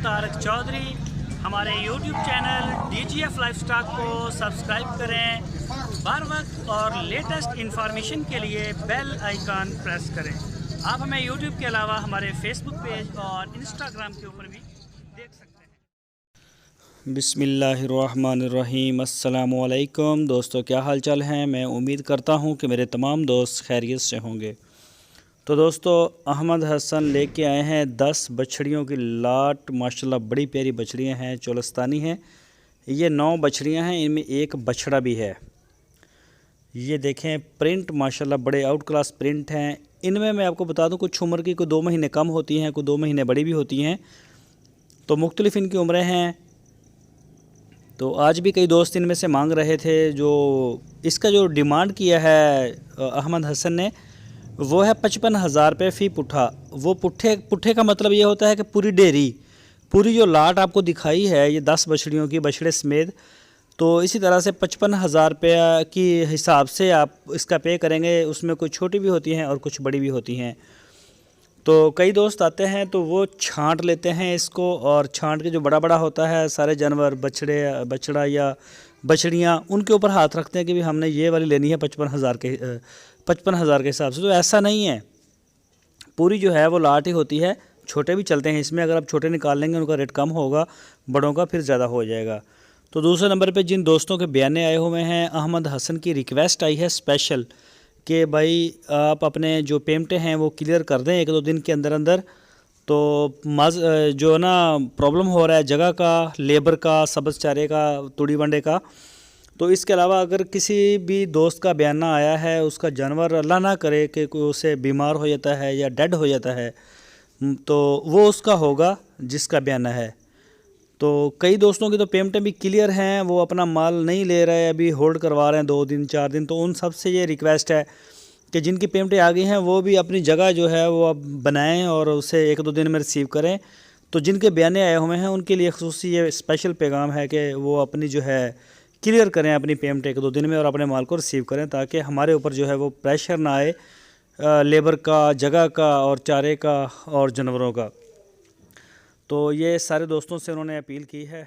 तारक चौधरी। हमारे YouTube channel DGF lifestyle को subscribe करें। हर वक्त और लेटेस्ट इंफॉर्मेशन के लिए बेल आइकन प्रेस करें। आप हमें YouTube के अलावा हमारे Facebook पेज और Instagram के ऊपर भी देख सकते हैं। बिस्मिल्लाहिर्रहमानिर्रहीम। अस्सलामु अलैकुम दोस्तों, क्या हाल चाल हैं। मैं उम्मीद करता हूं कि मेरे तमाम दोस्त खैरियत से होंगे। तो दोस्तों, अहमद हसन लेके आए हैं 10 बछड़ियों की लाट। माशाल्लाह बड़ी प्यारी बछड़ियां हैं, चोलस्तानी हैं। ये 9 बछड़ियां हैं, इनमें एक बछड़ा भी है। ये देखें प्रिंट, माशाल्लाह बड़े आउट क्लास प्रिंट हैं। इनमें मैं आपको बता दूं, कुछ उम्र की कोई 2 महीने कम होती हैं, कोई 2 महीने बड़ी भी होती हैं। तो मुख्तलिफ़ इनकी उम्रें हैं। तो आज भी कई दोस्त इनमें से मांग रहे थे। जो इसका जो डिमांड किया है अहमद हसन ने, वो है 55,000 रुपये फ़ी पुट्ठा। वो पुट्ठे का मतलब ये होता है कि पूरी डेयरी, पूरी जो लाट आपको दिखाई है ये 10 बछड़ियों की, बछड़े समेत, तो इसी तरह से 55,000 रुपये की हिसाब से आप इसका पे करेंगे। उसमें कुछ छोटी भी होती हैं और कुछ बड़ी भी होती हैं। तो कई दोस्त आते हैं तो वो छांट लेते हैं इसको, और छांट के जो बड़ा बड़ा होता है, सारे जानवर, बछड़ा या बछड़ियाँ, उनके ऊपर हाथ रखते हैं कि भी हमने ये वाली लेनी है 55,000 के हिसाब से। तो ऐसा नहीं है, पूरी जो है वो लाट ही होती है। छोटे भी चलते हैं इसमें, अगर आप छोटे निकाल लेंगे उनका रेट कम होगा, बड़ों का फिर ज़्यादा हो जाएगा। तो दूसरे नंबर पे जिन दोस्तों के बयाने आए हुए हैं, अहमद हसन की रिक्वेस्ट आई है स्पेशल कि भाई आप अपने जो पेमेंटें हैं वो क्लियर कर दें 1-2 दिन के अंदर अंदर। तो जो ना प्रॉब्लम हो रहा है जगह का, लेबर का, सब्ज़ चारे का, तुड़ी वंडे का। तो इसके अलावा अगर किसी भी दोस्त का बयाना आया है, उसका जानवर अल्लाह ना करे कि कोई उसे बीमार हो जाता है या डेड हो जाता है, तो वो उसका होगा जिसका बयाना है। तो कई दोस्तों की तो पेमेंटें भी क्लियर हैं, वो अपना माल नहीं ले रहे, अभी होल्ड करवा रहे हैं 2 दिन 4 दिन। तो उन सब से ये रिक्वेस्ट है कि जिनकी पेमेंटें आ गई हैं वो भी अपनी जगह जो है वो अब बनाएं और उसे 1-2 दिन में रिसीव करें। तो जिनके बयाने आए हुए हैं उनके लिए ख़ुसूसी ये स्पेशल पैगाम है कि वो अपनी जो है क्लियर करें अपनी पेमेंट 1-2 दिन में और अपने माल को रिसीव करें, ताकि हमारे ऊपर जो है वो प्रेशर ना आए लेबर का, जगह का और चारे का और जानवरों का। तो ये सारे दोस्तों से उन्होंने अपील की है।